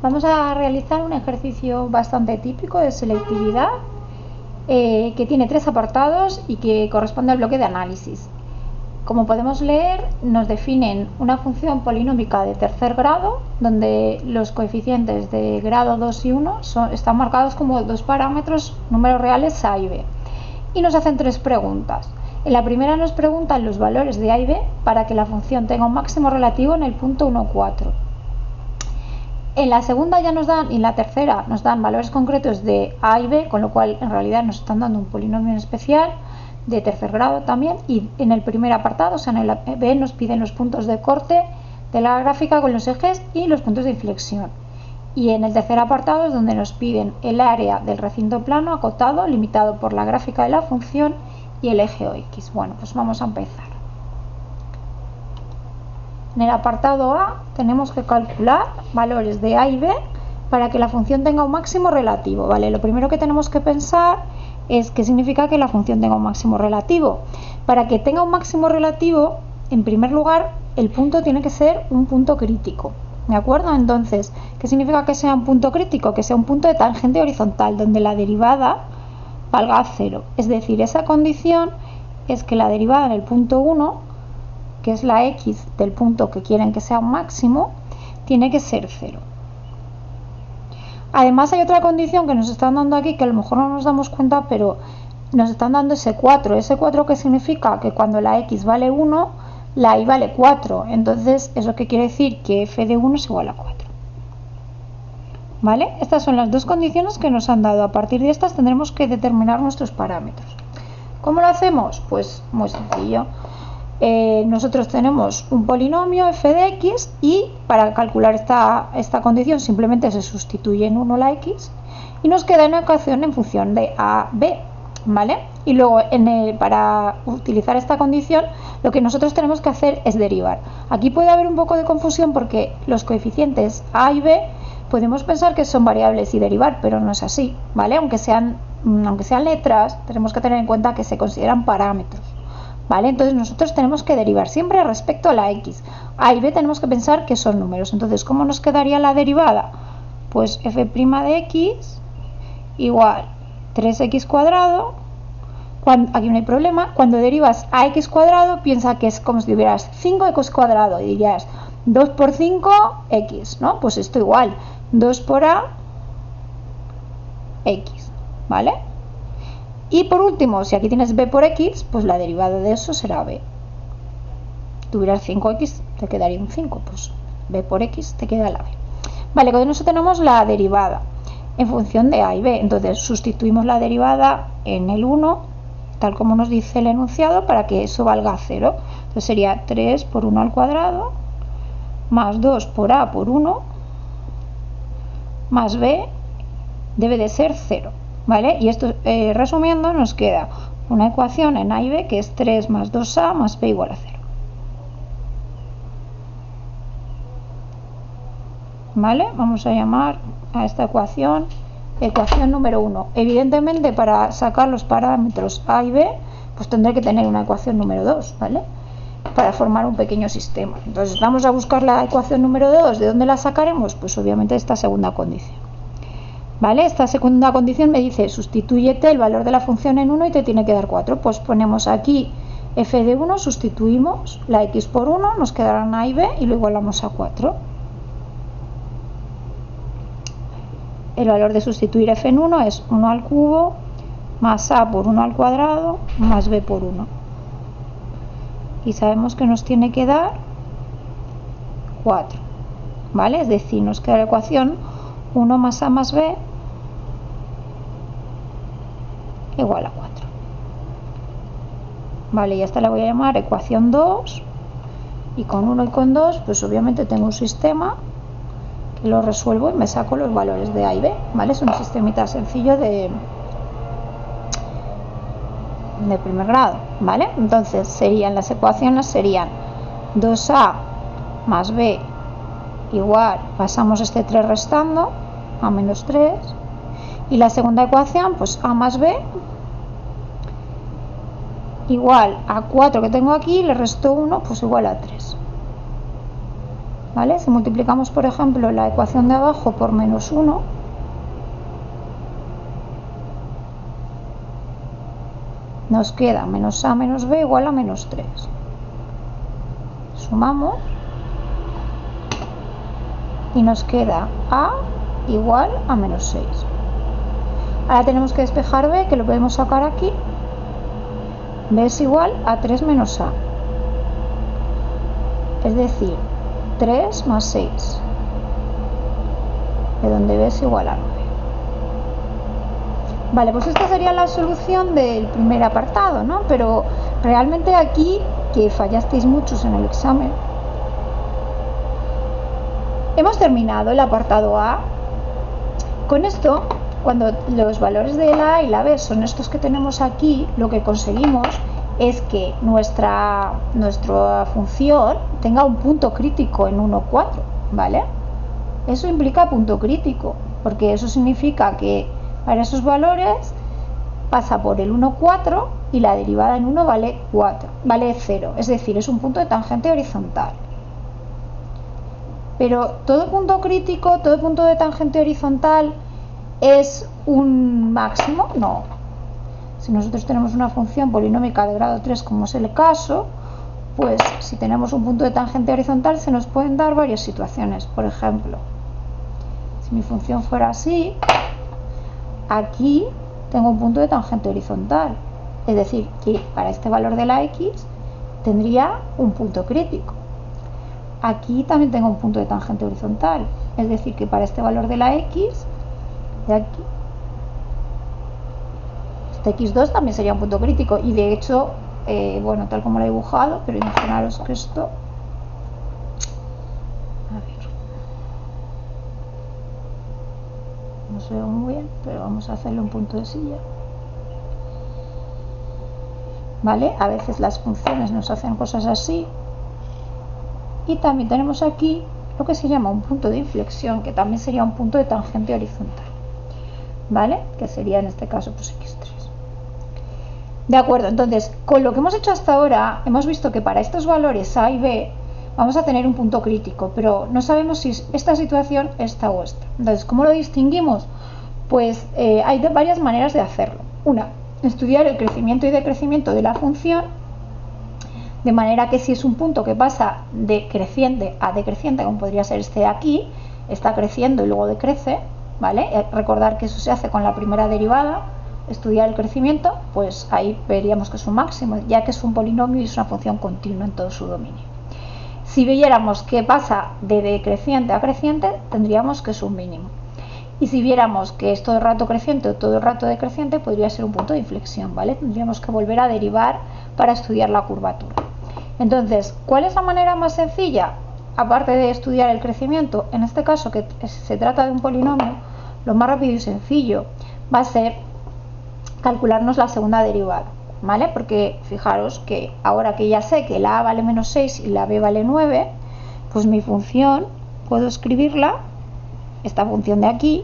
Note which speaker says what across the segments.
Speaker 1: Vamos a realizar un ejercicio bastante típico de selectividad que tiene 3 apartados y que corresponde al bloque de análisis. Como podemos leer, nos definen una función polinómica de tercer grado, donde los coeficientes de grado 2 y 1 están marcados como dos parámetros, números reales a y b. Y nos hacen 3 preguntas. En la primera nos preguntan los valores de a y b para que la función tenga un máximo relativo en el punto 1, 4. En la segunda ya nos dan, y en la tercera nos dan valores concretos de a y b, con lo cual en realidad nos están dando un polinomio especial de tercer grado también. Y en el primer apartado, o sea, en el b, nos piden los puntos de corte de la gráfica con los ejes y los puntos de inflexión. Y en el tercer apartado es donde nos piden el área del recinto plano acotado, limitado por la gráfica de la función y el eje OX. Bueno, pues vamos a empezar. En el apartado A tenemos que calcular valores de a y b para que la función tenga un máximo relativo, ¿vale? Lo primero que tenemos que pensar es qué significa que la función tenga un máximo relativo. Para que tenga un máximo relativo, en primer lugar, el punto tiene que ser un punto crítico, ¿de acuerdo? Entonces, ¿qué significa que sea un punto crítico? Que sea un punto de tangente horizontal, donde la derivada valga a 0. Es decir, esa condición es que la derivada en el punto 1, que es la x del punto que quieren que sea un máximo, tiene que ser 0. Además hay otra condición que nos están dando aquí, que a lo mejor no nos damos cuenta, pero nos están dando ese 4. Ese 4 que significa que cuando la x vale 1, la y vale 4. Entonces, ¿eso qué quiere decir? Que f de 1 es igual a 4. ¿Vale? Estas son las dos condiciones que nos han dado. A partir de estas tendremos que determinar nuestros parámetros. ¿Cómo lo hacemos? Pues muy sencillo. Nosotros tenemos un polinomio f de x y para calcular esta condición simplemente se sustituye en 1 la x y nos queda una ecuación en función de a, b, ¿vale? Y luego para utilizar esta condición lo que nosotros tenemos que hacer es derivar. Aquí puede haber un poco de confusión porque los coeficientes a y b podemos pensar que son variables y derivar, pero no es así, ¿vale? Aunque sean letras, tenemos que tener en cuenta que se consideran parámetros. ¿Vale? Entonces nosotros tenemos que derivar siempre respecto a la x. A y b tenemos que pensar que son números. Entonces, ¿cómo nos quedaría la derivada? Pues f' de x igual 3x cuadrado. Aquí no hay problema. Cuando derivas a x cuadrado, piensa que es como si tuvieras 5x cuadrado y dirías 2 por 5, x, ¿no? Pues esto igual, 2 por a, x, ¿vale? Y por último, si aquí tienes b por x, pues la derivada de eso será b. Tuvieras 5x, te quedaría un 5, pues b por x te queda la b. Vale, con eso tenemos la derivada en función de a y b. Entonces sustituimos la derivada en el 1, tal como nos dice el enunciado, para que eso valga 0. Entonces sería 3 por 1 al cuadrado, más 2 por a por 1, más b debe de ser 0. ¿Vale? Y esto, resumiendo, nos queda una ecuación en a y b que es 3 más 2a más b igual a 0. ¿Vale? Vamos a llamar a esta ecuación número 1. Evidentemente, para sacar los parámetros a y b, pues tendré que tener una ecuación número 2, ¿vale? Para formar un pequeño sistema. Entonces vamos a buscar la ecuación número 2. ¿De dónde la sacaremos? Pues obviamente de esta segunda condición. ¿Vale? Esta segunda condición me dice sustitúyete el valor de la función en 1 y te tiene que dar 4. Pues ponemos aquí f de 1, sustituimos la x por 1, nos quedarán a y b y lo igualamos a 4. El valor de sustituir f en 1 es 1 al cubo más a por 1 al cuadrado más b por 1. Y sabemos que nos tiene que dar 4. ¿Vale? Es decir, nos queda la ecuación 1 más a más b igual a 4. Vale, y esta la voy a llamar ecuación 2 y con 1 y con 2 pues obviamente tengo un sistema que lo resuelvo y me saco los valores de a y b, ¿vale? Es un sistemita sencillo de primer grado, ¿vale? Entonces las ecuaciones serían 2a más b igual, pasamos este 3 restando, a menos 3, y la segunda ecuación, pues a más b igual a 4 que tengo aquí, le resto 1, pues igual a 3. ¿vale? Si multiplicamos, por ejemplo, la ecuación de abajo por menos 1, nos queda menos a menos b igual a menos 3. Sumamos y nos queda a igual a menos 6. Ahora tenemos que despejar b, que lo podemos sacar aquí. b es igual a 3 menos a. Es decir, 3 más 6, de donde b es igual a 9. Vale, pues esta sería la solución del primer apartado, ¿no? Pero realmente aquí, que fallasteis muchos en el examen, hemos terminado el apartado A. Con esto, cuando los valores de la A y la B son estos que tenemos aquí, lo que conseguimos es que nuestra función tenga un punto crítico en 1, 4, ¿vale? Eso implica punto crítico, porque eso significa que para esos valores pasa por el 1, 4 y la derivada en 1 vale 0, es decir, es un punto de tangente horizontal. Pero todo punto crítico, todo punto de tangente horizontal es un máximo, no. Si nosotros tenemos una función polinómica de grado 3, como es el caso, pues si tenemos un punto de tangente horizontal se nos pueden dar varias situaciones. Por ejemplo, si mi función fuera así, aquí tengo un punto de tangente horizontal, es decir, que para este valor de la x tendría un punto crítico. Aquí también tengo un punto de tangente horizontal, es decir, que para este valor de la x, de aquí, este x2 también sería un punto crítico. Y de hecho, bueno, tal como lo he dibujado, pero imaginaros que esto, a ver, no se ve muy bien, pero vamos a hacerle un punto de silla. ¿Vale? A veces las funciones nos hacen cosas así. Y también tenemos aquí lo que se llama un punto de inflexión, que también sería un punto de tangente horizontal, ¿vale? Que sería en este caso pues x3. De acuerdo, entonces con lo que hemos hecho hasta ahora hemos visto que para estos valores a y b vamos a tener un punto crítico, pero no sabemos si es esta situación, esta o esta. Entonces, ¿cómo lo distinguimos? Pues hay varias maneras de hacerlo. Una, estudiar el crecimiento y decrecimiento de la función, de manera que si es un punto que pasa de creciente a decreciente, como podría ser este de aquí, está creciendo y luego decrece, ¿vale? Recordar que eso se hace con la primera derivada, estudiar el crecimiento, pues ahí veríamos que es un máximo, ya que es un polinomio y es una función continua en todo su dominio. Si viéramos que pasa de decreciente a creciente, tendríamos que es un mínimo. Y si viéramos que es todo el rato creciente o todo el rato decreciente, podría ser un punto de inflexión, ¿vale? Tendríamos que volver a derivar para estudiar la curvatura. Entonces, ¿cuál es la manera más sencilla? Aparte de estudiar el crecimiento, en este caso que se trata de un polinomio, lo más rápido y sencillo va a ser calcularnos la segunda derivada, ¿vale? Porque fijaros que ahora que ya sé que la a vale menos 6 y la b vale 9, pues mi función puedo escribirla, esta función de aquí,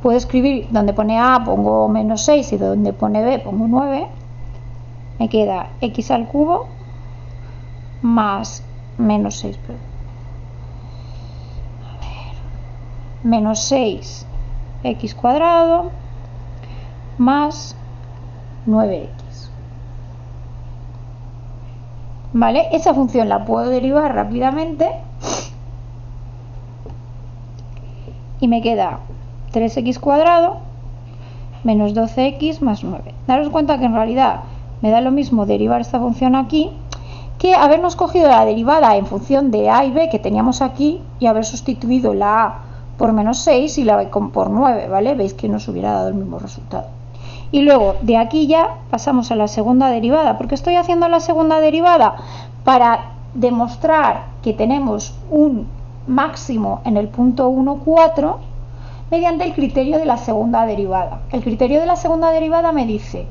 Speaker 1: puedo escribir donde pone a pongo menos 6 y donde pone b pongo 9, me queda x al cubo más menos 6, a ver, menos 6 x cuadrado más 9x. ¿Vale? Esa función la puedo derivar rápidamente y me queda 3x cuadrado menos 12x más 9. Daros cuenta que en realidad me da lo mismo derivar esta función aquí que habernos cogido la derivada en función de a y b que teníamos aquí y haber sustituido la a por menos 6 y la b por 9, ¿vale? Veis que nos hubiera dado el mismo resultado. Y luego de aquí ya pasamos a la segunda derivada. ¿Por qué estoy haciendo la segunda derivada? Para demostrar que tenemos un máximo en el punto 1, 4 mediante el criterio de la segunda derivada. El criterio de la segunda derivada me dice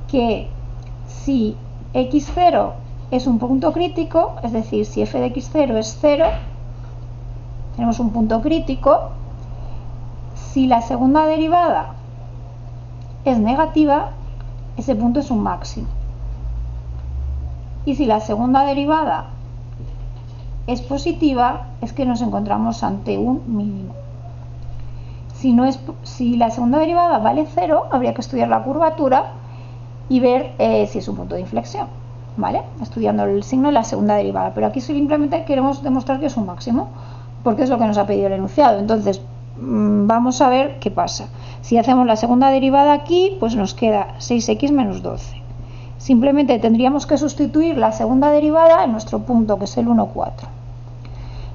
Speaker 1: que si x0 es un punto crítico, es decir, si f de x0 es 0, tenemos un punto crítico. Si la segunda derivada es negativa, ese punto es un máximo. Y si la segunda derivada es positiva, es que nos encontramos ante un mínimo. Si la segunda derivada vale 0, habría que estudiar la curvatura y ver si es un punto de inflexión, ¿vale? Estudiando el signo de la segunda derivada. Pero aquí simplemente queremos demostrar que es un máximo, porque es lo que nos ha pedido el enunciado. Entonces, vamos a ver qué pasa. Si hacemos la segunda derivada aquí, pues nos queda 6x menos 12. Simplemente tendríamos que sustituir la segunda derivada en nuestro punto, que es el 1, 4.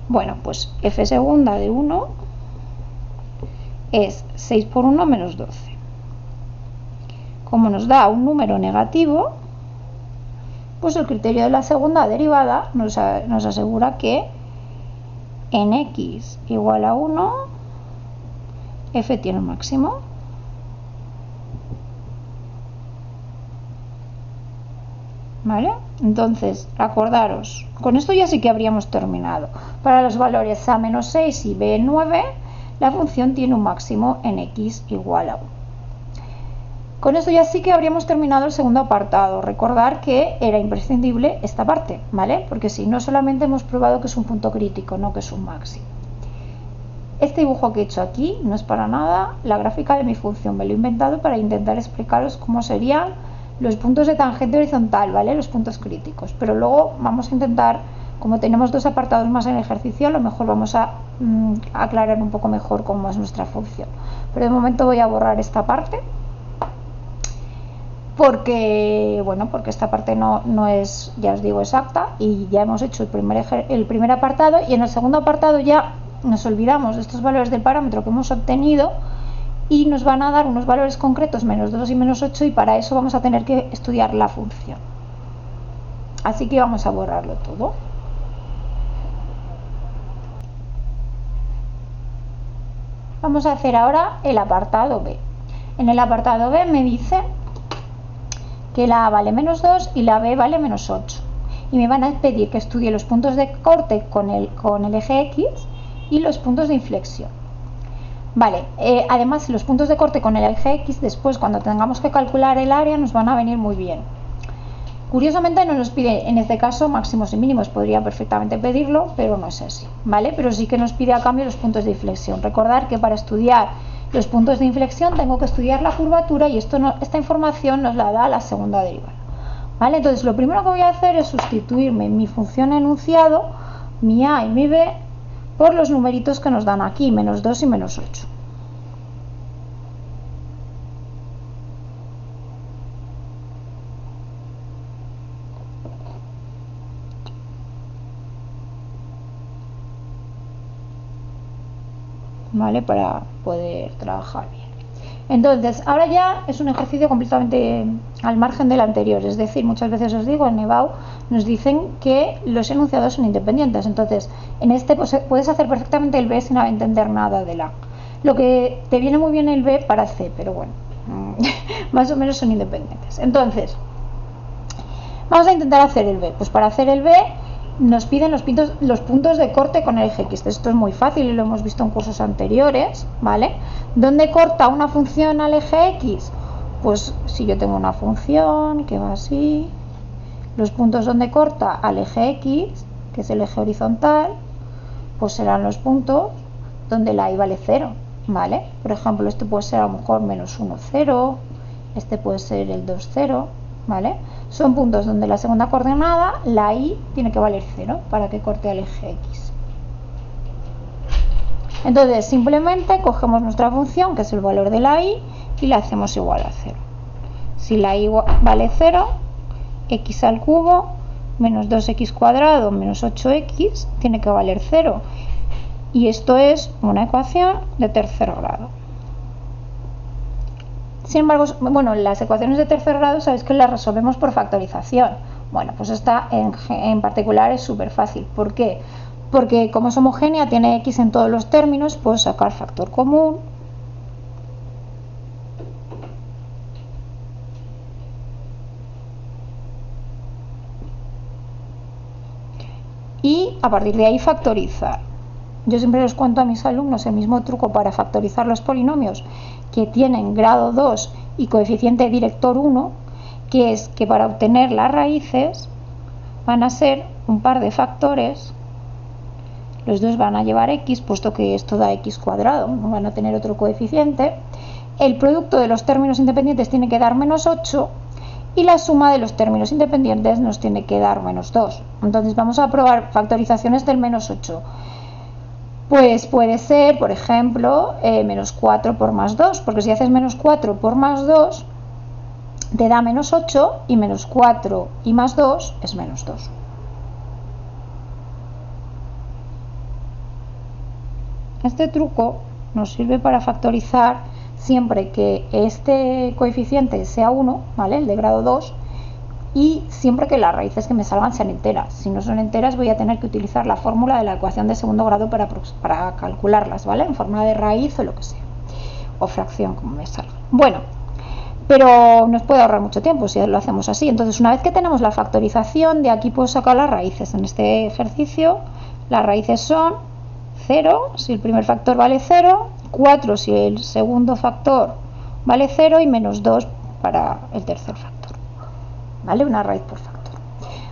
Speaker 1: Bueno, pues f segunda de 1 es 6 por 1 menos 12. Como nos da un número negativo, pues el criterio de la segunda derivada nos asegura que en x igual a 1, f tiene un máximo. ¿Vale? Entonces, acordaros, con esto ya sí que habríamos terminado. Para los valores a menos 6 y b 9, la función tiene un máximo en x igual a 1. Con esto ya sí que habríamos terminado el segundo apartado. Recordar que era imprescindible esta parte, ¿vale? Porque si no, solamente hemos probado que es un punto crítico, no que es un máximo. Este dibujo que he hecho aquí no es para nada la gráfica de mi función. Me lo he inventado para intentar explicaros cómo serían los puntos de tangente horizontal, ¿vale? Los puntos críticos. Pero luego vamos a intentar, como tenemos dos apartados más en el ejercicio, a lo mejor vamos a aclarar un poco mejor cómo es nuestra función. Pero de momento voy a borrar esta parte. Porque esta parte no es, ya os digo, exacta, y ya hemos hecho el primer apartado, y en el segundo apartado ya nos olvidamos de estos valores del parámetro que hemos obtenido y nos van a dar unos valores concretos, menos 2 y menos 8, y para eso vamos a tener que estudiar la función. Así que vamos a borrarlo todo. Vamos a hacer ahora el apartado B. En el apartado B me dice que la A vale menos 2 y la B vale menos 8. Y me van a pedir que estudie los puntos de corte con el eje X y los puntos de inflexión. Vale, además los puntos de corte con el eje X, después cuando tengamos que calcular el área, nos van a venir muy bien. Curiosamente no nos pide en este caso máximos y mínimos, podría perfectamente pedirlo, pero no es así, ¿vale? Pero sí que nos pide a cambio los puntos de inflexión. Recordar que para estudiar los puntos de inflexión tengo que estudiar la curvatura y esta información nos la da la segunda derivada, ¿vale? Entonces lo primero que voy a hacer es sustituirme mi función enunciado, mi A y mi B, por los numeritos que nos dan aquí, menos 2 y menos 8. ¿Vale? Para poder trabajar bien. Entonces, ahora ya es un ejercicio completamente al margen del anterior, es decir, muchas veces os digo, en EBAU nos dicen que los enunciados son independientes, entonces en este pues, puedes hacer perfectamente el B sin entender nada del A. Lo que te viene muy bien el B para C, pero bueno, más o menos son independientes. Entonces, vamos a intentar hacer el B. Pues para hacer el B nos piden los puntos de corte con el eje X. Esto es muy fácil y lo hemos visto en cursos anteriores, ¿vale? ¿Dónde corta una función al eje X? Pues si yo tengo una función que va así, los puntos donde corta al eje X, que es el eje horizontal, pues serán los puntos donde la y vale 0, ¿vale? Por ejemplo, este puede ser a lo mejor menos 1, 0, este puede ser el 2, 0, ¿vale? Son puntos donde la segunda coordenada, la y, tiene que valer 0 para que corte al eje X. Entonces, simplemente cogemos nuestra función, que es el valor de la y la hacemos igual a 0. Si la y vale 0, x al cubo menos 2x cuadrado menos 8x tiene que valer 0. Y esto es una ecuación de tercer grado. Sin embargo, bueno, las ecuaciones de tercer grado sabéis que las resolvemos por factorización. Bueno, pues esta en particular es súper fácil. ¿Por qué? Porque como es homogénea, tiene x en todos los términos, puedo sacar factor común. Y a partir de ahí factorizar. Yo siempre les cuento a mis alumnos el mismo truco para factorizar los polinomios que tienen grado 2 y coeficiente director 1, que es que para obtener las raíces van a ser un par de factores los dos van a llevar x, puesto que esto da x cuadrado, no van a tener otro coeficiente. El producto de los términos independientes tiene que dar menos 8 y la suma de los términos independientes nos tiene que dar menos 2. Entonces vamos a probar factorizaciones del menos 8. Pues puede ser, por ejemplo, menos 4 por más 2, porque si haces menos 4 por más 2 te da menos 8 y menos 4 y más 2 es menos 2. Este truco nos sirve para factorizar siempre que este coeficiente sea 1, ¿vale? El de grado 2, y siempre que las raíces que me salgan sean enteras. Si no son enteras voy a tener que utilizar la fórmula de la ecuación de segundo grado para calcularlas, ¿vale? En forma de raíz o lo que sea, o fracción, como me salga. Bueno, pero nos puede ahorrar mucho tiempo si lo hacemos así. Entonces, una vez que tenemos la factorización, de aquí puedo sacar las raíces. En este ejercicio las raíces son 0 si el primer factor vale 0, 4 si el segundo factor vale 0 y menos 2 para el tercer factor, ¿vale? Una raíz por factor.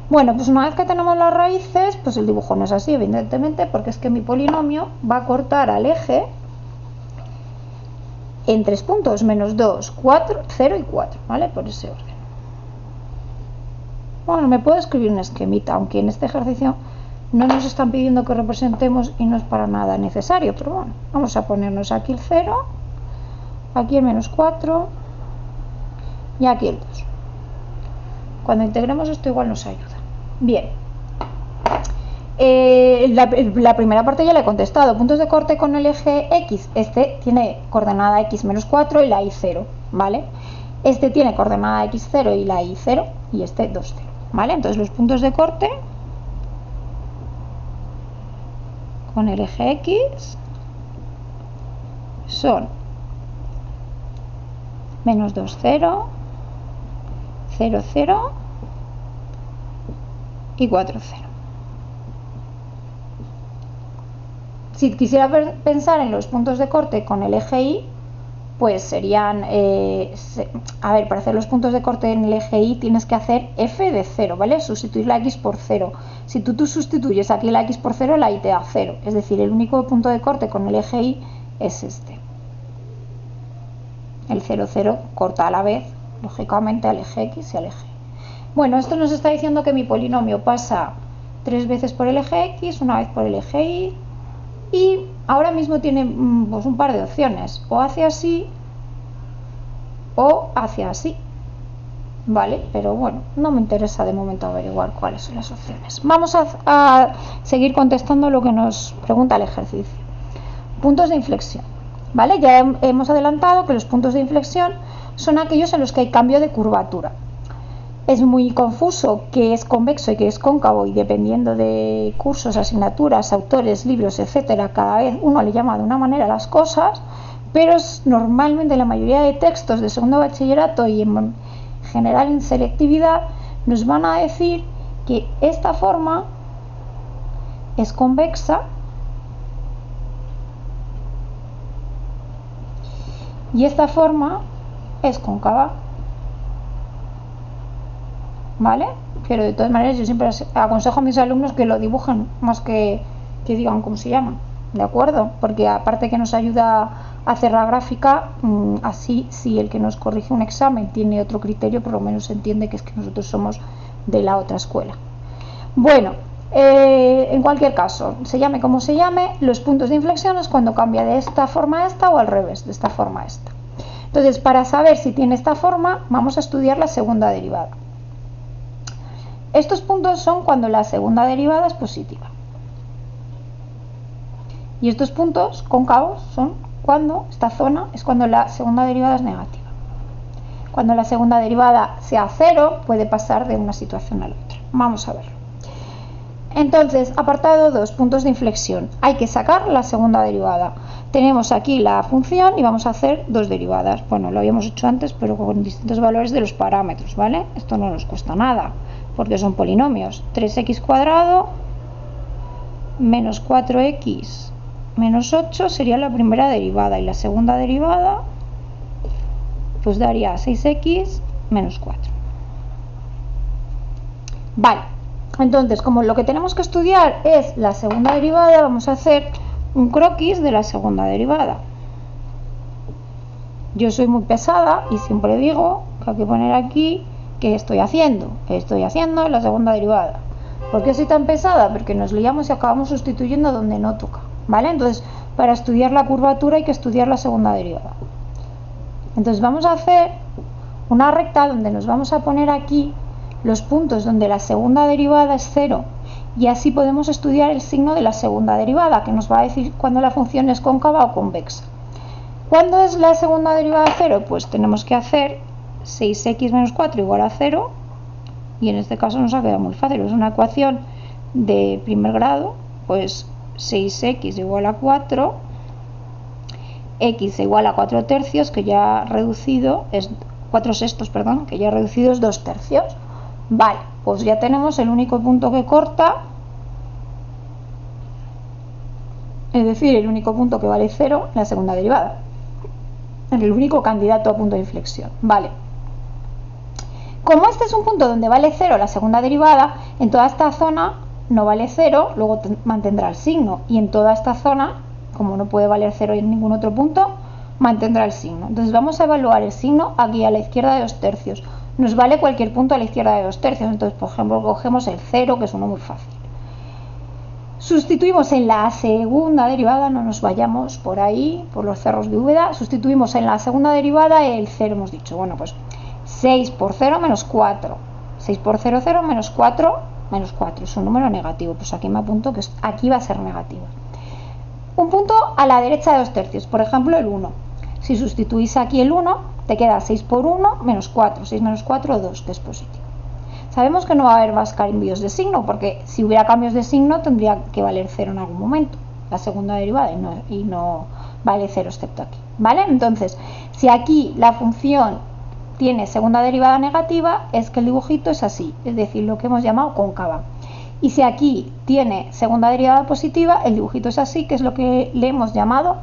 Speaker 1: Bueno, pues una vez que tenemos las raíces, pues el dibujo no es así, evidentemente, porque es que mi polinomio va a cortar al eje en 3 puntos, menos 2, 4, 0 y 4, ¿vale? Por ese orden. Bueno, me puedo escribir un esquemita, aunque en este ejercicio no nos están pidiendo que representemos y no es para nada necesario, pero bueno, vamos a ponernos aquí el 0, aquí el menos 4 y aquí el 2. Cuando integremos esto igual nos ayuda. Bien, la primera parte ya la he contestado. Puntos de corte con el eje X. Este tiene coordenada X menos 4 y la Y 0, ¿vale? Este tiene coordenada X 0 y la Y 0 y este 2, 0, ¿vale? Entonces los puntos de corte con el eje X son menos 2, 0, 0, 0 y 4, 0. Si quisiera pensar en los puntos de corte con el eje Y, pues serían, a ver, para hacer los puntos de corte en el eje Y tienes que hacer f de 0, ¿vale? Sustituir la x por 0. Si tú sustituyes aquí la x por 0, la y te da 0. Es decir, el único punto de corte con el eje Y es este. El 0, 0 corta a la vez, lógicamente, al eje X y al eje Y. Bueno, esto nos está diciendo que mi polinomio pasa 3 veces por el eje X, una vez por el eje Y, y ahora mismo tiene pues, un par de opciones, o hacia así o hacia así, ¿vale? Pero bueno, no me interesa de momento averiguar cuáles son las opciones. Vamos a seguir contestando lo que nos pregunta el ejercicio. Puntos de inflexión, ¿vale? Ya hemos adelantado que los puntos de inflexión son aquellos en los que hay cambio de curvatura. Es muy confuso qué es convexo y qué es cóncavo, y dependiendo de cursos, asignaturas, autores, libros, etcétera, cada vez uno le llama de una manera a las cosas, pero normalmente la mayoría de textos de segundo bachillerato y en general en selectividad nos van a decir que esta forma es convexa y esta forma es cóncava, ¿vale? Pero de todas maneras yo siempre aconsejo a mis alumnos que lo dibujen más que digan cómo se llama, ¿de acuerdo? Porque aparte que nos ayuda a hacer la gráfica, así si el que nos corrige un examen tiene otro criterio, por lo menos se entiende que es que nosotros somos de la otra escuela. Bueno, en cualquier caso, se llame como se llame, los puntos de inflexión es cuando cambia de esta forma a esta o al revés, de esta forma a esta. Entonces, para saber si tiene esta forma, vamos a estudiar la segunda derivada. Estos puntos son cuando la segunda derivada es positiva. Y estos puntos cóncavos son cuando, esta zona es cuando la segunda derivada es negativa. Cuando la segunda derivada sea 0, puede pasar de una situación a la otra. Vamos a verlo. Entonces, apartado 2, puntos de inflexión. Hay que sacar la segunda derivada. Tenemos aquí la función y vamos a hacer dos derivadas. Bueno, lo habíamos hecho antes, pero con distintos valores de los parámetros, ¿vale? Esto no nos cuesta nada, porque son polinomios. 3x cuadrado menos 4x menos 8 sería la primera derivada, y la segunda derivada pues daría 6x menos 4. Vale, Entonces, como lo que tenemos que estudiar es la segunda derivada, vamos a hacer un croquis de la segunda derivada. Yo soy muy pesada y siempre digo que hay que poner aquí ¿qué estoy haciendo? Estoy haciendo la segunda derivada. ¿Por qué soy tan pesada? Porque nos liamos y acabamos sustituyendo donde no toca, ¿vale? Entonces, para estudiar la curvatura hay que estudiar la segunda derivada. Entonces vamos a hacer una recta donde nos vamos a poner aquí los puntos donde la segunda derivada es 0 y así podemos estudiar el signo de la segunda derivada, que nos va a decir cuando la función es cóncava o convexa. ¿Cuándo es la segunda derivada de 0? Pues tenemos que hacer 6x menos 4 igual a 0, y en este caso nos ha quedado muy fácil, es una ecuación de primer grado, pues 6x igual a 4, x igual a 4 tercios, que ya reducido es 4 sextos, perdón, que ya reducido es 2 tercios. Vale, pues ya tenemos el único punto que corta, es decir, el único punto que vale 0 en la segunda derivada, el único candidato a punto de inflexión. Vale, como este es un punto donde vale 0 la segunda derivada, en toda esta zona no vale 0, luego mantendrá el signo, y en toda esta zona, como no puede valer 0 en ningún otro punto, mantendrá el signo. Entonces vamos a evaluar el signo aquí a la izquierda de 2 tercios. Nos vale cualquier punto a la izquierda de 2 tercios, entonces por ejemplo cogemos el 0, que es uno muy fácil. Sustituimos en la segunda derivada, no nos vayamos por ahí, por los cerros de Úbeda, sustituimos en la segunda derivada el 0, hemos dicho, bueno, pues 6 por 0 menos 4, 6 por 0, 0 menos 4, menos 4, es un número negativo, pues aquí me apunto que aquí va a ser negativo. Un punto a la derecha de 2 tercios, por ejemplo el 1, si sustituís aquí el 1, te queda 6 por 1 menos 4, 6 menos 4, 2, que es positivo. Sabemos que no va a haber más cambios de signo, porque si hubiera cambios de signo tendría que valer 0 en algún momento, la segunda derivada, y no vale 0 excepto aquí, ¿vale? Entonces, si aquí la función tiene segunda derivada negativa, es que el dibujito es así, es decir, lo que hemos llamado cóncava. Y si aquí tiene segunda derivada positiva, el dibujito es así, que es lo que le hemos llamado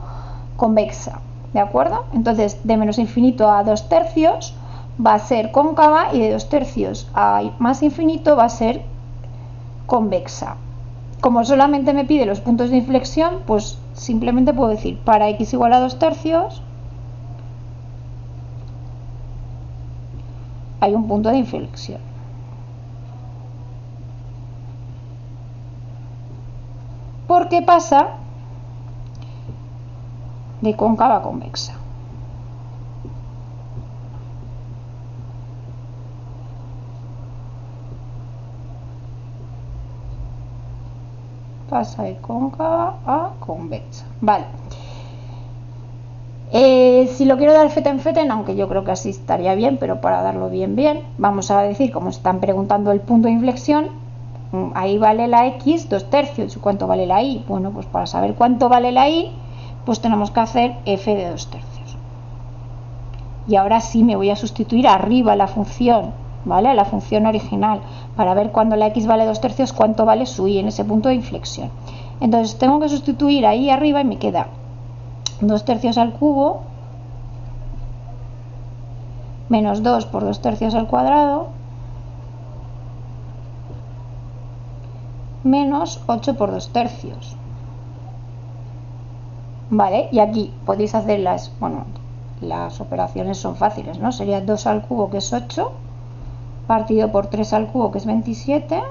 Speaker 1: convexa, ¿de acuerdo? Entonces, de menos infinito a 2 tercios va a ser cóncava y de 2 tercios a más infinito va a ser convexa. Como solamente me pide los puntos de inflexión, pues simplemente puedo decir para x igual a 2 tercios hay un punto de inflexión. ¿Por qué pasa de cóncava a convexa? Pasa de cóncava a convexa. Vale. Si lo quiero dar feta en feten, aunque yo creo que así estaría bien, pero para darlo bien, vamos a decir, como están preguntando el punto de inflexión, ahí vale la x 2 tercios. ¿Y cuánto vale la y? Bueno, pues para saber cuánto vale la y, pues tenemos que hacer f de 2 tercios. Y ahora sí me voy a sustituir arriba la función, ¿vale? La función original, para ver cuando la x vale 2 tercios, cuánto vale su y en ese punto de inflexión. Entonces tengo que sustituir ahí arriba y me queda 2 tercios al cubo menos 2 por 2 tercios al cuadrado menos 8 por 2 tercios. Vale, y aquí podéis hacer las operaciones son fáciles, ¿no? Sería 2 al cubo, que es 8, partido por 3 al cubo, que es 27,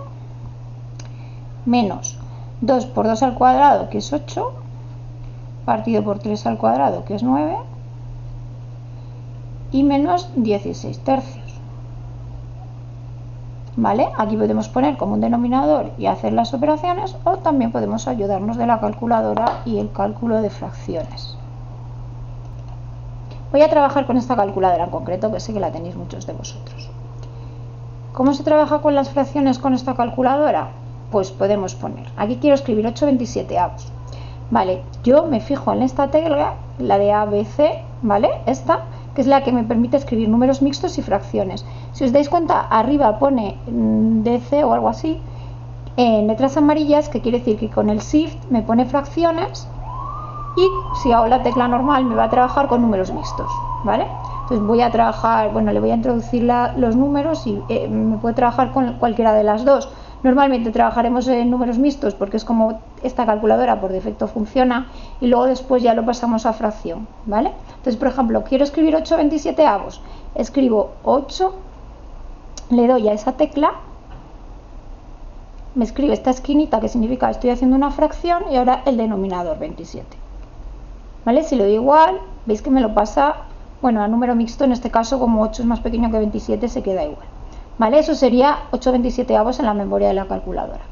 Speaker 1: menos 2 por 2 al cuadrado, que es 8, partido por 3 al cuadrado, que es 9, y menos 16 tercios. ¿Vale? Aquí podemos poner como un denominador y hacer las operaciones, o también podemos ayudarnos de la calculadora y el cálculo de fracciones. Voy a trabajar con esta calculadora en concreto, que sé que la tenéis muchos de vosotros. ¿Cómo se trabaja con las fracciones con esta calculadora? Pues podemos poner, aquí quiero escribir 8/27avos. Vale, yo me fijo en esta tecla, la de ABC, ¿vale? Esta, que es la que me permite escribir números mixtos y fracciones. Si os dais cuenta, arriba pone DC o algo así, en letras amarillas, que quiere decir que con el Shift me pone fracciones, y si hago la tecla normal me va a trabajar con números mixtos, ¿vale? Entonces voy a trabajar, le voy a introducir los números y me puede trabajar con cualquiera de las dos, Normalmente trabajaremos en números mixtos porque es como esta calculadora por defecto funciona, y luego después ya lo pasamos a fracción, ¿vale? Entonces, por ejemplo, quiero escribir 8/27, escribo 8, le doy a esa tecla, me escribe esta esquinita que significa que estoy haciendo una fracción, y ahora el denominador 27, ¿vale? Si le doy igual, veis que me lo pasa, bueno, a número mixto, en este caso como 8 es más pequeño que 27 se queda igual, ¿vale? Eso sería 8/27 en la memoria de la calculadora.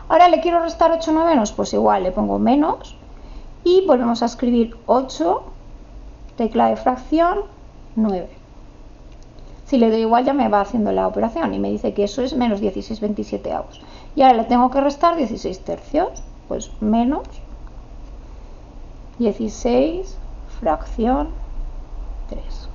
Speaker 1: Ahora le quiero restar 8 novenos, pues igual le pongo menos y volvemos a escribir 8, tecla de fracción, 9. Si le doy igual ya me va haciendo la operación y me dice que eso es menos 16/27. Y ahora le tengo que restar 16 tercios, pues menos 16 fracción 3.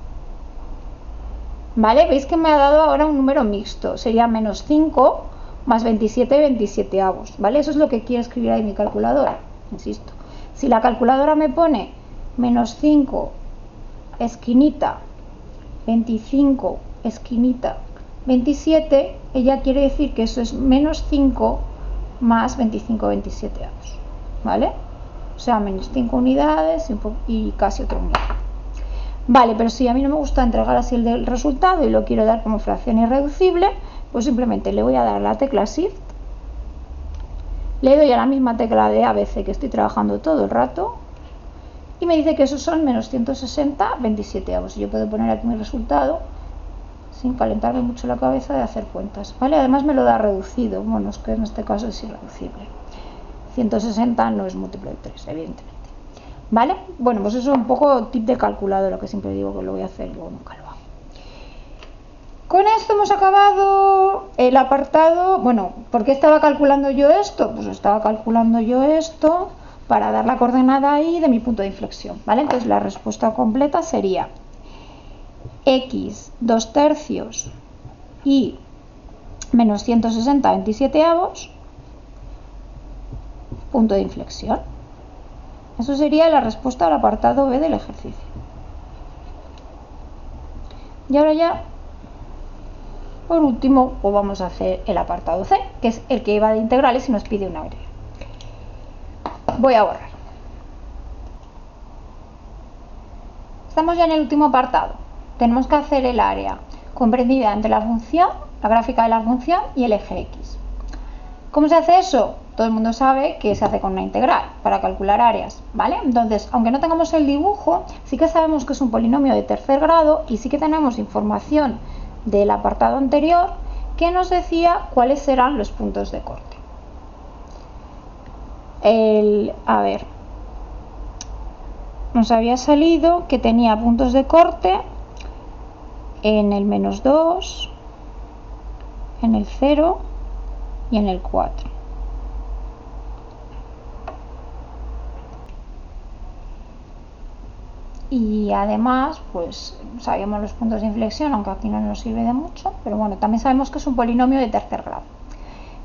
Speaker 1: ¿Vale? Veis que me ha dado ahora un número mixto, sería menos 5 más 27/27, ¿vale? Eso es lo que quiero escribir ahí en mi calculadora, insisto. Si la calculadora me pone menos 5 esquinita 25 esquinita 27, ella quiere decir que eso es menos 5 más 25/27, ¿vale? O sea, menos 5 unidades y casi otra unidad. Vale, pero si a mí no me gusta entregar así el resultado y lo quiero dar como fracción irreducible, pues simplemente le voy a dar la tecla Shift, le doy a la misma tecla de ABC que estoy trabajando todo el rato, y me dice que esos son menos 160/27. Yo puedo poner aquí mi resultado sin calentarme mucho la cabeza de hacer cuentas, ¿vale? Además me lo da reducido, bueno, es que en este caso es irreducible. 160 no es múltiplo de 3, evidentemente. ¿Vale? Bueno, pues eso es un poco tip de calculadora, que siempre digo que lo voy a hacer y luego nunca lo hago. Con esto hemos acabado el apartado. Bueno, ¿por qué estaba calculando yo esto? Pues estaba calculando yo esto para dar la coordenada ahí de mi punto de inflexión, ¿vale? Entonces la respuesta completa sería x 2 tercios y menos 160/27, punto de inflexión. Eso sería la respuesta al apartado B del ejercicio. Y ahora ya, por último, pues vamos a hacer el apartado C, que es el que va de integrales y nos pide un área. Voy a borrar. Estamos ya en el último apartado. Tenemos que hacer el área comprendida entre la función, la gráfica de la función y el eje X. ¿Cómo se hace eso? Todo el mundo sabe que se hace con una integral para calcular áreas, ¿vale? Entonces, aunque no tengamos el dibujo, sí que sabemos que es un polinomio de tercer grado y sí que tenemos información del apartado anterior que nos decía cuáles eran los puntos de corte. A ver, nos había salido que tenía puntos de corte en el menos 2, en el 0 y en el 4. Y además, pues sabíamos los puntos de inflexión, aunque aquí no nos sirve de mucho, pero bueno, también sabemos que es un polinomio de tercer grado.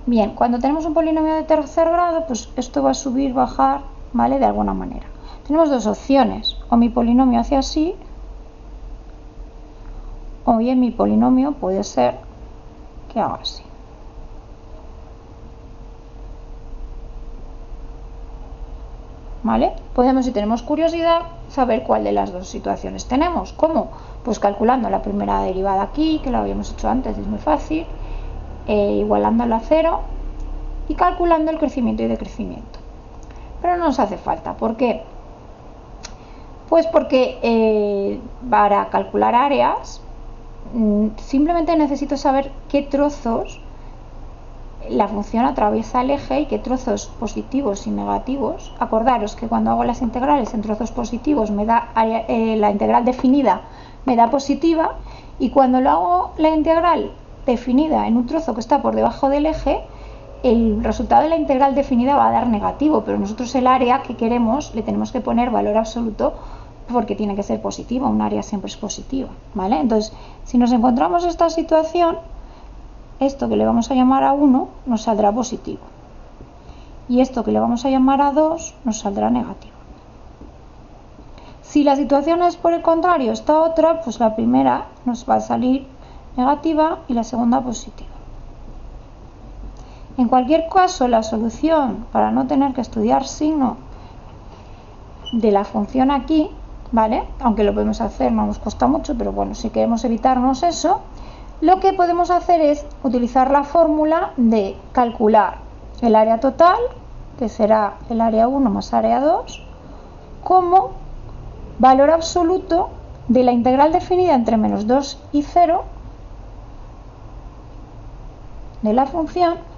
Speaker 1: Bien, cuando tenemos un polinomio de tercer grado, pues esto va a subir, bajar, ¿vale? De alguna manera. Tenemos dos opciones, o mi polinomio hace así, o bien mi polinomio puede ser que haga así. ¿Vale? Podemos, si tenemos curiosidad, saber cuál de las dos situaciones tenemos. ¿Cómo? Pues calculando la primera derivada aquí, que lo habíamos hecho antes, es muy fácil, igualándola a 0 y calculando el crecimiento y decrecimiento. Pero no nos hace falta. ¿Por qué? Pues porque para calcular áreas simplemente necesito saber qué trozos la función atraviesa el eje y qué trozos positivos y negativos. Acordaros que cuando hago las integrales en trozos positivos me da la integral definida me da positiva, y cuando lo hago la integral definida en un trozo que está por debajo del eje, el resultado de la integral definida va a dar negativo, pero nosotros el área que queremos le tenemos que poner valor absoluto porque tiene que ser positiva, un área siempre es positiva, ¿vale? Entonces, si nos encontramos esta situación, esto que le vamos a llamar a 1 nos saldrá positivo y esto que le vamos a llamar a 2 nos saldrá negativo. Si la situación es por el contrario, esta otra, pues la primera nos va a salir negativa y la segunda positiva. En cualquier caso, la solución, para no tener que estudiar signo de la función aquí, ¿vale? Aunque lo podemos hacer, no nos cuesta mucho, pero bueno, si queremos evitarnos eso, lo que podemos hacer es utilizar la fórmula de calcular el área total, que será el área 1 más área 2, como valor absoluto de la integral definida entre menos 2 y 0 de la función,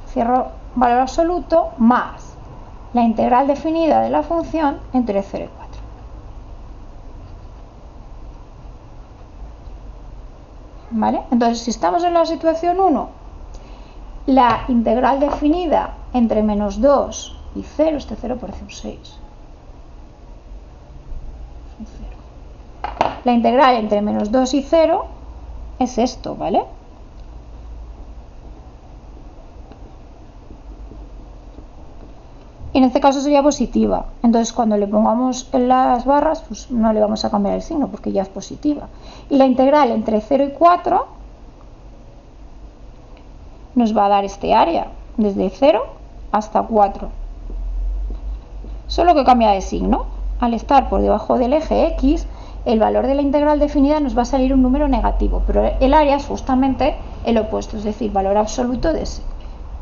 Speaker 1: cierro valor absoluto, más la integral definida de la función entre 0 y 4. ¿Vale? Entonces, si estamos en la situación 1, la integral definida entre menos 2 y 0, este 0 parece un 6. Un 0. La integral entre menos 2 y 0 es esto, ¿vale? En este caso sería positiva. Entonces, cuando le pongamos en las barras, pues no le vamos a cambiar el signo porque ya es positiva. Y la integral entre 0 y 4 nos va a dar este área, desde 0 hasta 4. Solo que cambia de signo. Al estar por debajo del eje X, el valor de la integral definida nos va a salir un número negativo, pero el área es justamente el opuesto, es decir, valor absoluto de ese.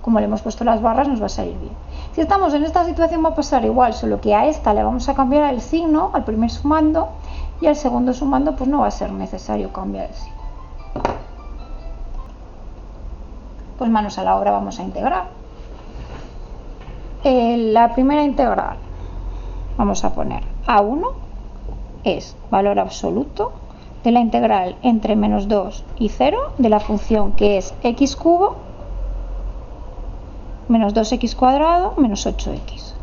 Speaker 1: Como le hemos puesto las barras, nos va a salir bien. Si estamos en esta situación va a pasar igual, solo que a esta le vamos a cambiar el signo, al primer sumando, y al segundo sumando pues no va a ser necesario cambiar el signo. Pues manos a la obra, vamos a integrar. La primera integral, vamos a poner A1, es valor absoluto de la integral entre menos 2 y 0 de la función que es x cubo menos 2x cuadrado menos 8x,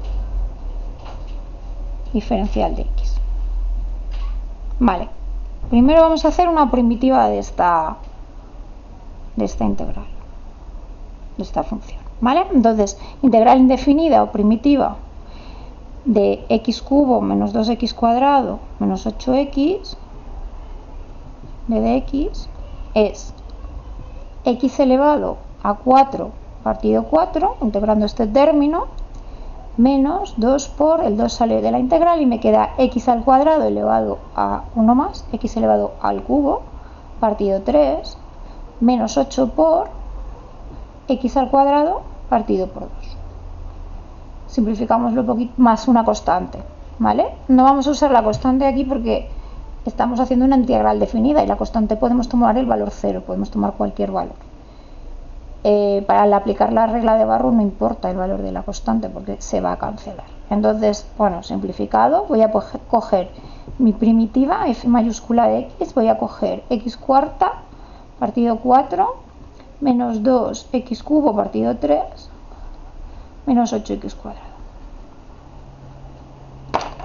Speaker 1: diferencial de x. Vale, primero vamos a hacer una primitiva de esta integral, de esta función, ¿vale? Entonces, integral indefinida o primitiva de x cubo menos 2x cuadrado menos 8x de dx es x elevado a 4 partido 4, integrando este término, menos 2 por el 2 sale de la integral y me queda x al cuadrado elevado a 1 más, x elevado al cubo, partido 3, menos 8 por x al cuadrado partido por 2. Simplificámoslo un poquito, más una constante, ¿vale? No vamos a usar la constante aquí porque estamos haciendo una integral definida y la constante podemos tomar el valor 0, podemos tomar cualquier valor. Para aplicar la regla de Barrow no importa el valor de la constante porque se va a cancelar. Entonces, bueno, simplificado, voy a coger mi primitiva f mayúscula de x, voy a coger x cuarta partido 4 menos 2x cubo partido 3 menos 8x cuadrado.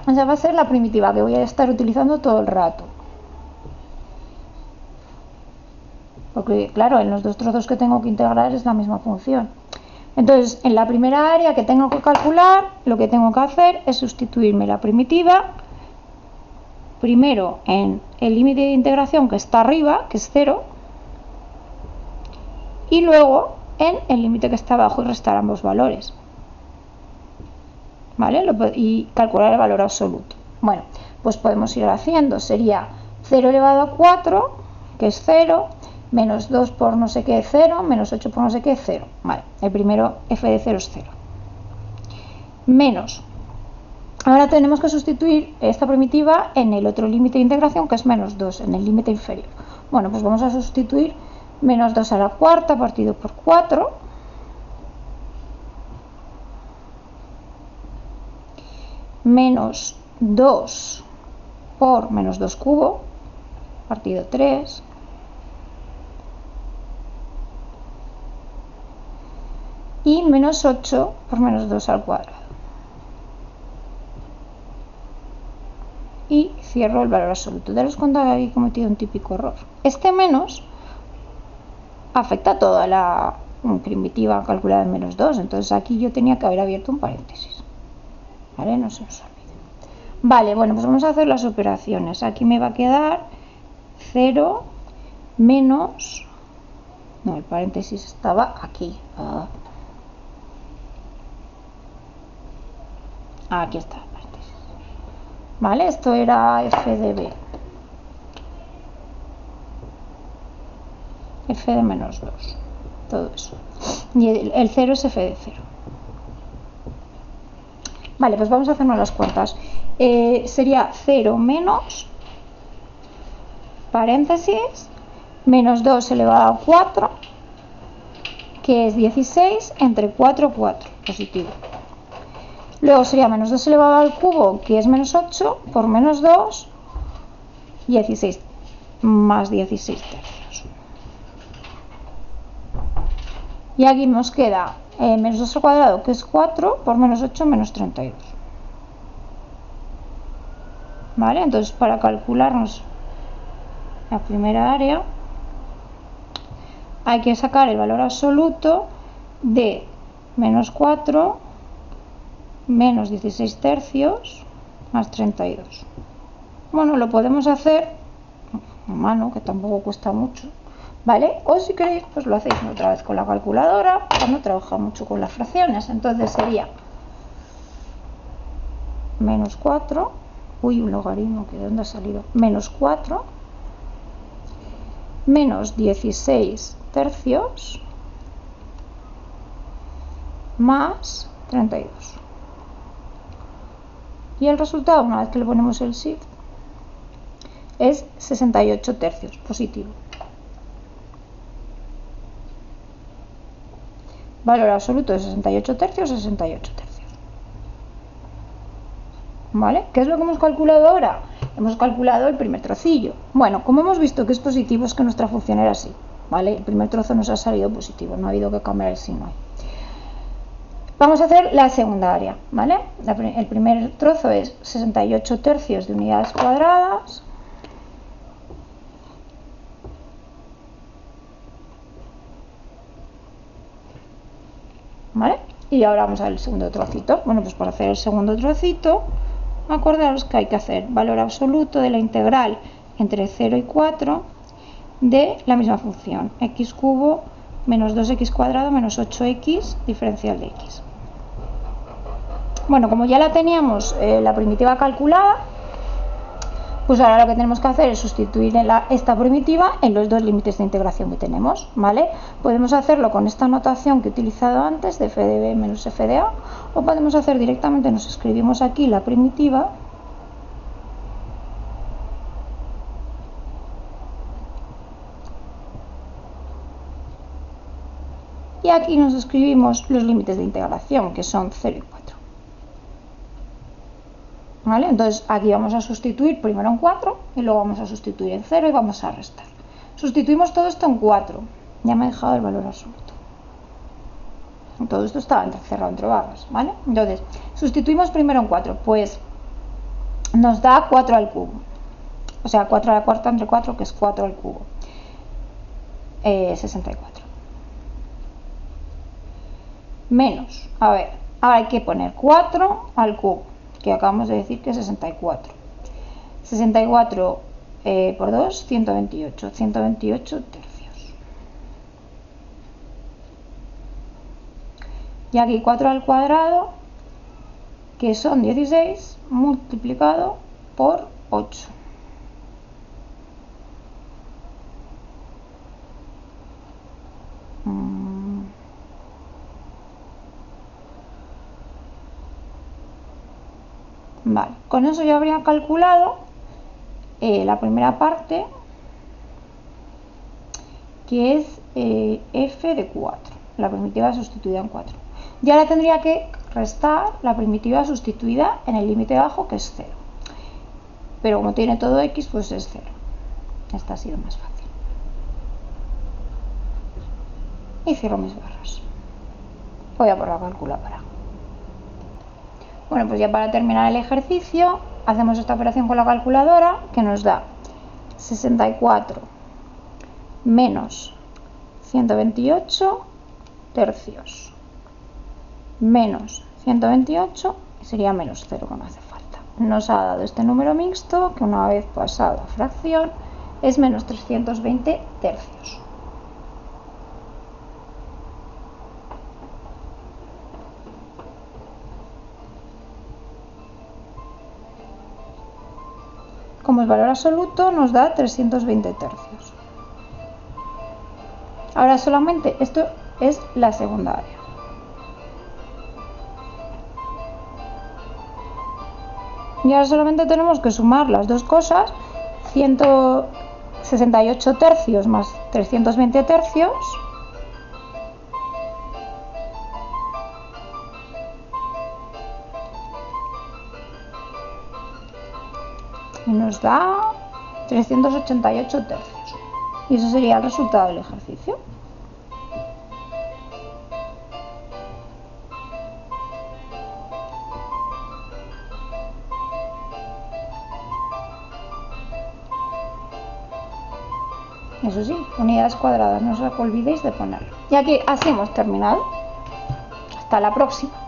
Speaker 1: Esa va a ser la primitiva que voy a estar utilizando todo el rato. Porque, claro, en los dos trozos que tengo que integrar es la misma función. Entonces, en la primera área que tengo que calcular, lo que tengo que hacer es sustituirme la primitiva, primero en el límite de integración que está arriba, que es 0, y luego en el límite que está abajo y restar ambos valores. ¿Vale? Y calcular el valor absoluto. Bueno, pues podemos ir haciendo. Sería 0 elevado a 4, que es 0, menos 2 por no sé qué 0, menos 8 por no sé qué 0. Vale, el primero f de 0 es 0. Menos. Ahora tenemos que sustituir esta primitiva en el otro límite de integración que es menos 2, en el límite inferior. Bueno, pues vamos a sustituir menos 2 a la cuarta partido por 4. Menos 2 por menos 2 cubo partido 3. Y menos 8 por menos 2 al cuadrado. Y cierro el valor absoluto. Daros cuenta que aquí he cometido un típico error. Este menos afecta a toda la primitiva calculada en menos 2. Entonces aquí yo tenía que haber abierto un paréntesis. ¿Vale? No se nos olvide. Vale, bueno, pues vamos a hacer las operaciones. Aquí me va a quedar 0 menos No, el paréntesis estaba aquí. Aquí está el paréntesis. Vale, esto era f de b. F de menos 2. Todo eso. Y el 0 es f de 0. Vale, pues vamos a hacernos las cuentas. Sería 0 menos, paréntesis, menos 2 elevado a 4, que es 16, entre 4, 4, positivo. Luego sería menos 2 elevado al cubo, que es menos 8, por menos 2, 16, más 16 tercios. Y aquí nos queda menos 2 al cuadrado, que es 4, por menos 8, menos 32. ¿Vale? Entonces, para calcularnos la primera área, hay que sacar el valor absoluto de menos 4 menos 16 tercios más 32. Bueno, lo podemos hacer a mano, que tampoco cuesta mucho, ¿vale? O si queréis, pues lo hacéis otra vez con la calculadora, para no trabajar mucho con las fracciones. Entonces sería menos 4, un logaritmo, que de dónde ha salido, menos 4 menos 16 tercios más 32. Y el resultado, una vez que le ponemos el shift, es 68 tercios, positivo. Valor absoluto de 68 tercios, 68 tercios. ¿Vale? ¿Qué es lo que hemos calculado ahora? Hemos calculado el primer trocillo. Bueno, como hemos visto que es positivo, es que nuestra función era así, ¿vale? El primer trozo nos ha salido positivo, no ha habido que cambiar el signo ahí. Vamos a hacer la segunda área, ¿vale? El primer trozo es 68 tercios de unidades cuadradas. ¿Vale? Y ahora vamos a ver el segundo trocito. Bueno, pues para hacer el segundo trocito, acordaros que hay que hacer valor absoluto de la integral entre 0 y 4 de la misma función, x cubo menos 2x cuadrado menos 8x diferencial de x. Bueno, como ya la teníamos la primitiva calculada, pues ahora lo que tenemos que hacer es sustituir esta primitiva en los dos límites de integración que tenemos, ¿vale? Podemos hacerlo con esta notación que he utilizado antes de f de b menos f de a, o podemos hacer directamente, nos escribimos aquí la primitiva y aquí nos escribimos los límites de integración, que son 0 y 4. ¿Vale? Entonces aquí vamos a sustituir primero en 4 y luego vamos a sustituir en 0 y vamos a restar. Sustituimos todo esto en 4. Ya me he dejado el valor absoluto. Todo esto estaba cerrado entre barras, ¿vale? Entonces, sustituimos primero en 4. Pues nos da 4 al cubo. O sea, 4 a la cuarta entre 4, que es 4 al cubo. 64. Menos, a ver, ahora hay que poner 4 al cubo, que acabamos de decir que es 64. 64 por 2, 128. 128 tercios. Y aquí 4 al cuadrado, que son 16, multiplicado por 8. Vale, con eso ya habría calculado la primera parte, que es f de 4, la primitiva sustituida en 4. Y ahora tendría que restar la primitiva sustituida en el límite bajo, que es 0. Pero como tiene todo x, pues es 0. Esta ha sido más fácil. Y cierro mis barras. Voy a por la calculadora. Bueno, pues ya para terminar el ejercicio, hacemos esta operación con la calculadora, que nos da 64 menos 128 tercios menos 128, y sería menos 0, que no hace falta. Nos ha dado este número mixto, que una vez pasado a fracción, es menos 320 tercios. como es valor absoluto, nos da 320 tercios. Ahora solamente esto es la segunda área. Y ahora solamente tenemos que sumar las dos cosas, 168 tercios más 320 tercios, y nos da 388 tercios. Y eso sería el resultado del ejercicio. Eso sí, unidades cuadradas, no os olvidéis de ponerlo. Y aquí así hemos terminado. Hasta la próxima.